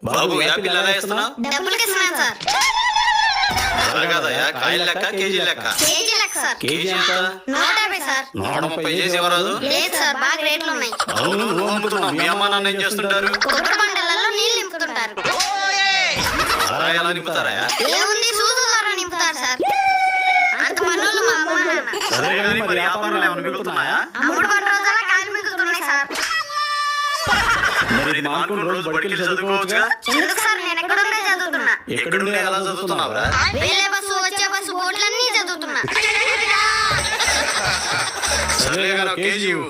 బాబు Apple ఎలా ఇస్తున్నావు? డబ్బులకి ఇస్తున్నాను సార్. అలా కాదయ్యా, కాయల లెక్క కేజీ లెక్క. కేజీ లెక్క సార్. కేజీ ఎంత? 150 సార్. 130 చేసి ఇవ్వరాదు? లేదు సార్, బాగా రేట్లు ఉన్నాయి. అవును, నువ్వు అమ్ముతున్నావు, మీ అమ్మ నాన్న ఏం చేస్తుంటారు? కొబ్బరి బండలలో నీళ్లు నింపుతుంటారు. అలా ఎలా నింపుతారయ్యా? ఏముంది, సూదు ద్వారా నింపుతారు సార్. అంత మనోళ్ళు మా అమ్మ నాన్న. సరే కానీ మరి వ్యాపారాలు ఏమైనా మిగులుతున్నాయా? అమ్ముడు పడి రోజుల కాయలు మిగులుతున్నాయి సార్. మరి మాకు రోజు బడికి చదువుకోవచ్చుగా? ఎందుకు సార్, నేను ఎక్కడుండే చదువుతున్నా. ఎక్కడుండే ఎలా చదువుతున్నావురా? వెళ్ళే బస్సు వచ్చే బస్సు బోర్డులన్నీ చదువుతున్నా. సరే కానీ కేజీ ఇవ్వు.